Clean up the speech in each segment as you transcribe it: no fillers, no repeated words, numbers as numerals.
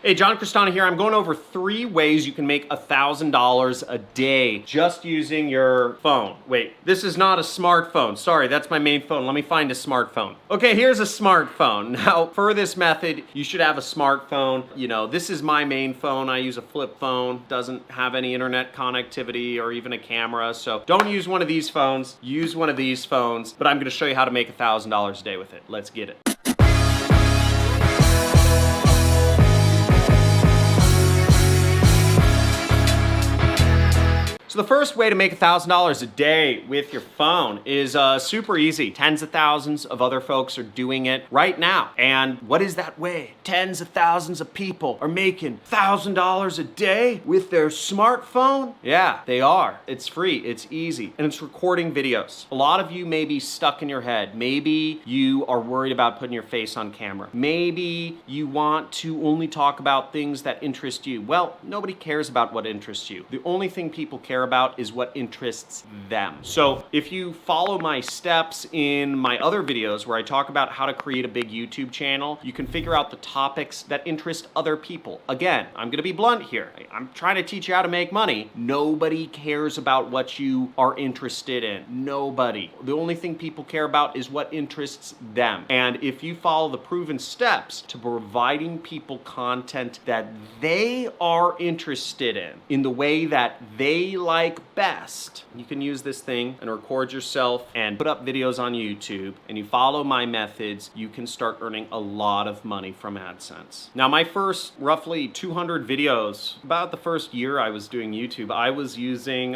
Hey, John Crestana here. I'm going over 3 ways you can make $1,000 a day just using your phone. Wait, this is not a smartphone. Sorry, that's my main phone. Let me find a smartphone. Okay, here's a smartphone. Now, for this method, you should have a smartphone. You know, this is my main phone. I use a flip phone. Doesn't have any internet connectivity or even a camera. So don't use one of these phones. Use one of these phones. But I'm going to show you how to make $1,000 a day with it. Let's get it. So the first way to make $1,000 a day with your phone is super easy. Tens of thousands of other folks are doing it right now. And what is that way? Tens of thousands of people are making $1,000 a day with their smartphone? Yeah, they are. It's free, it's easy, and it's recording videos. A lot of you may be stuck in your head. Maybe you are worried about putting your face on camera. Maybe you want to only talk about things that interest you. Well, nobody cares about what interests you. The only thing people care about is what interests them. So if you follow my steps in my other videos where I talk about how to create a big YouTube channel, you can figure out the topics that interest other people. Again, I'm gonna be blunt here. I'm trying to teach you how to make money. Nobody cares about what you are interested in. Nobody. The only thing people care about is what interests them. And if you follow the proven steps to providing people content that they are interested in the way that they like best, you can use this thing and record yourself and put up videos on YouTube, and you follow my methods, you can start earning a lot of money from AdSense. Now, my first roughly 200 videos, about the first year I was doing YouTube, I was using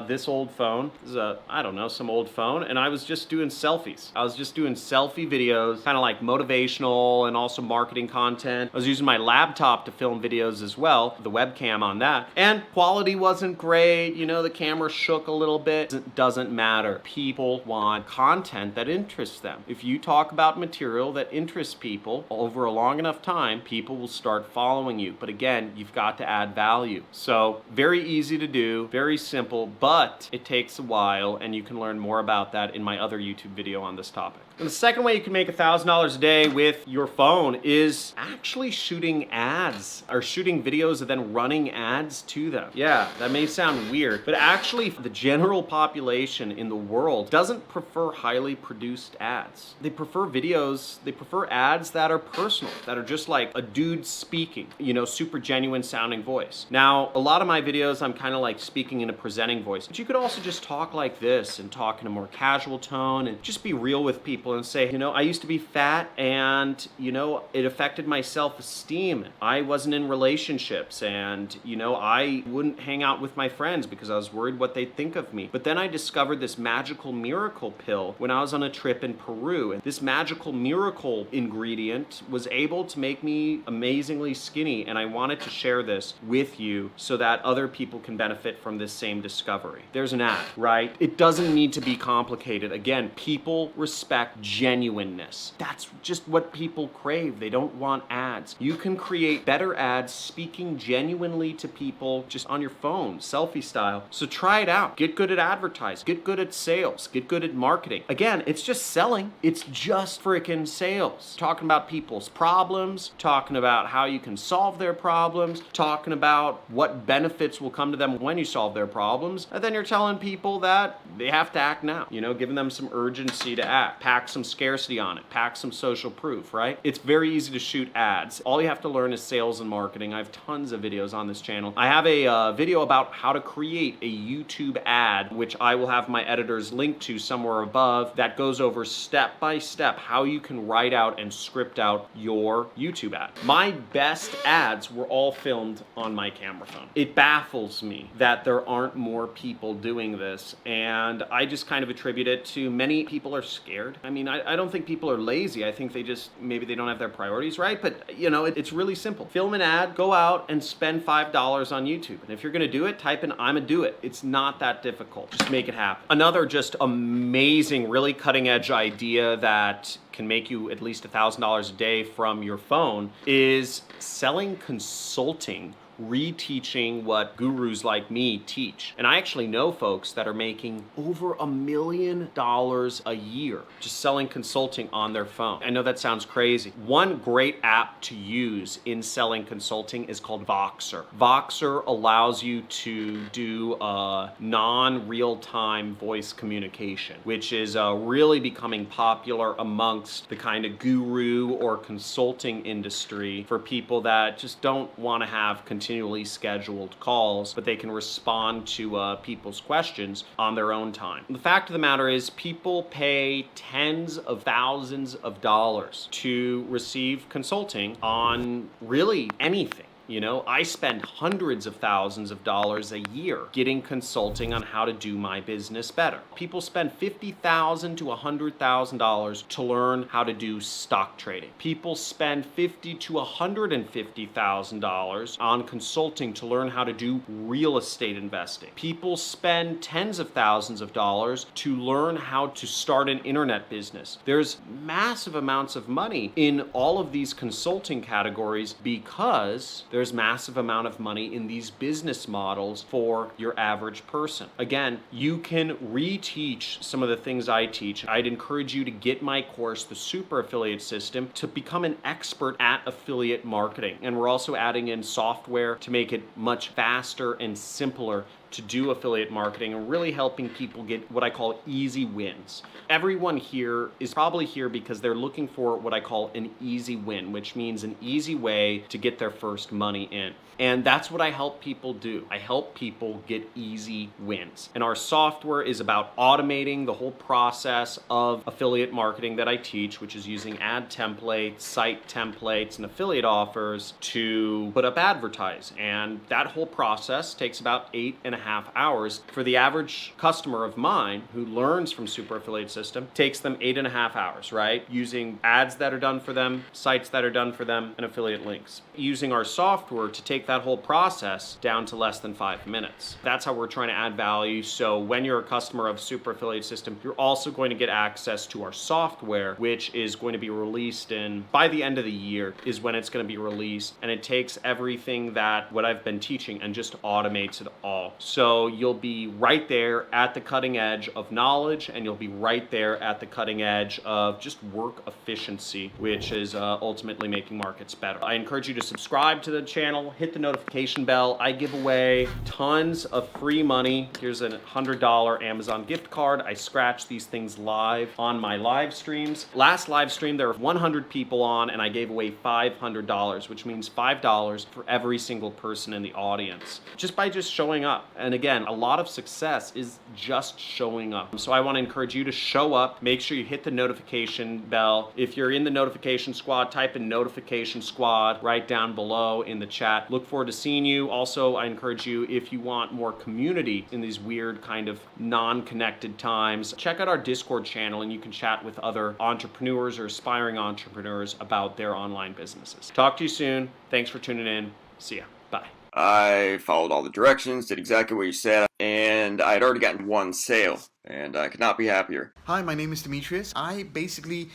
this old phone. This is I don't know, some old phone, and I was just doing selfies. I was just doing selfie videos, kind of like motivational and also marketing content. I was using my laptop to film videos as well, the webcam on that, and quality wasn't great. You know, the camera shook a little bit. It doesn't matter. People want content that interests them. If you talk about material that interests people over a long enough time, people will start following you. But again, you've got to add value. So very easy to do, very simple, but it takes a while, and you can learn more about that in my other YouTube video on this topic. And the second way you can make $1,000 a day with your phone is actually shooting ads, or shooting videos and then running ads to them. Yeah, that may sound weird, but actually the general population in the world doesn't prefer highly produced ads. They prefer videos, they prefer ads that are personal, that are just like a dude speaking, you know, super genuine sounding voice. Now, a lot of my videos, I'm kind of like speaking in a presenting voice, but you could also just talk like this and talk in a more casual tone and just be real with people and say, you know, I used to be fat and, you know, it affected my self-esteem. I wasn't in relationships and, you know, I wouldn't hang out with my friends because I was worried what they'd think of me. But then I discovered this magical miracle pill when I was on a trip in Peru. And this magical miracle ingredient was able to make me amazingly skinny. And I wanted to share this with you so that other people can benefit from this same discovery. There's an ad, right? It doesn't need to be complicated. Again, people respect genuineness. That's just what people crave. They don't want ads. You can create better ads speaking genuinely to people just on your phone, selfie style. So try it out. Get good at advertising. Get good at sales. Get good at marketing. Again, it's just selling. It's just freaking sales. Talking about people's problems, talking about how you can solve their problems, talking about what benefits will come to them when you solve their problems, and then you're telling people that they have to act now. You know, giving them some urgency to act. Pack some scarcity on it. Pack some social proof, right? It's very easy to shoot ads. All you have to learn is sales and marketing. I have tons of videos on this channel. I have a video about how to create a YouTube ad, which I will have my editors link to somewhere above, that goes over step by step how you can write out and script out your YouTube ad. My best ads were all filmed on my camera phone. It baffles me that there aren't more people doing this, and I just kind of attribute it to many people are scared. I mean, I don't think people are lazy. I think they just, maybe they don't have their priorities right, but you know, it's really simple. Film an ad, go out and spend $5 on YouTube. And if you're gonna do it, type in "I'ma do it." It's not that difficult. Just make it happen. Another just amazing, really cutting edge idea that can make you at least $1,000 a day from your phone is selling consulting, reteaching what gurus like me teach. And I actually know folks that are making over $1 million a year just selling consulting on their phone. I know that sounds crazy. One great app to use in selling consulting is called Voxer. Voxer allows you to do a non-real-time voice communication, which is really becoming popular amongst the kind of guru or consulting industry for people that just don't want to have continually scheduled calls, but they can respond to people's questions on their own time. The fact of the matter is, people pay tens of thousands of dollars to receive consulting on really anything. You know, I spend hundreds of thousands of dollars a year getting consulting on how to do my business better. People spend $50,000 to $100,000 to learn how to do stock trading. People spend $50,000 to $150,000 on consulting to learn how to do real estate investing. People spend tens of thousands of dollars to learn how to start an internet business. There's massive amounts of money in all of these consulting categories because there's massive amount of money in these business models for your average person. Again, you can reteach some of the things I teach. I'd encourage you to get my course, the Super Affiliate System, to become an expert at affiliate marketing. And we're also adding in software to make it much faster and simpler to do affiliate marketing and really helping people get what I call easy wins. Everyone here is probably here because they're looking for what I call an easy win, which means an easy way to get their first money in. And that's what I help people do. I help people get easy wins. And our software is about automating the whole process of affiliate marketing that I teach, which is using ad templates, site templates, and affiliate offers to put up advertising. And that whole process takes about 8.5 hours. For the average customer of mine who learns from Super Affiliate System, takes them 8.5 hours, right? Using ads that are done for them, sites that are done for them, and affiliate links. Using our software to take that whole process down to less than 5 minutes. That's how we're trying to add value. So when you're a customer of Super Affiliate System, you're also going to get access to our software, which is going to be released by the end of the year is when it's going to be released. And it takes everything what I've been teaching and just automates it all. So you'll be right there at the cutting edge of knowledge, and you'll be right there at the cutting edge of just work efficiency, which is ultimately making markets better. I encourage you to subscribe to the channel, hit the notification bell. I give away tons of free money. Here's a $100 Amazon gift card. I scratch these things live on my live streams. Last live stream, there were 100 people on, and I gave away $500, which means $5 for every single person in the audience, just by showing up. And again, a lot of success is just showing up. So I want to encourage you to show up. Make sure you hit the notification bell. If you're in the notification squad, type in notification squad right down below in the chat. Look forward to seeing you. Also, I encourage you, if you want more community in these weird kind of non-connected times, check out our Discord channel and you can chat with other entrepreneurs or aspiring entrepreneurs about their online businesses. Talk to you soon. Thanks for tuning in. See ya. Bye. I followed all the directions, did exactly what you said, and I had already gotten one sale, and I could not be happier. Hi, my name is Demetrius. I basically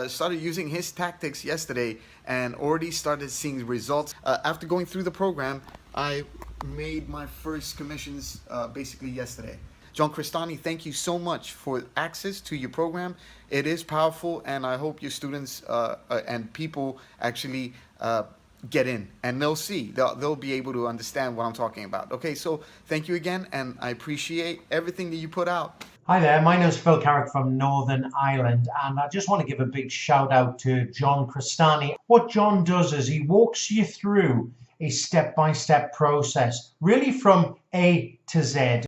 started using his tactics yesterday and already started seeing results. After going through the program, I made my first commissions basically yesterday. John Crestani, thank you so much for access to your program. It is powerful, and I hope your students and people actually get in, and they'll see, they'll be able to understand what I'm talking about. Okay, so thank you again, and I appreciate everything that you put out. Hi there, my name is Phil Carrick from Northern Ireland, and I just want to give a big shout out to John Crestani. What John does is he walks you through a step-by-step process, really from A to Z.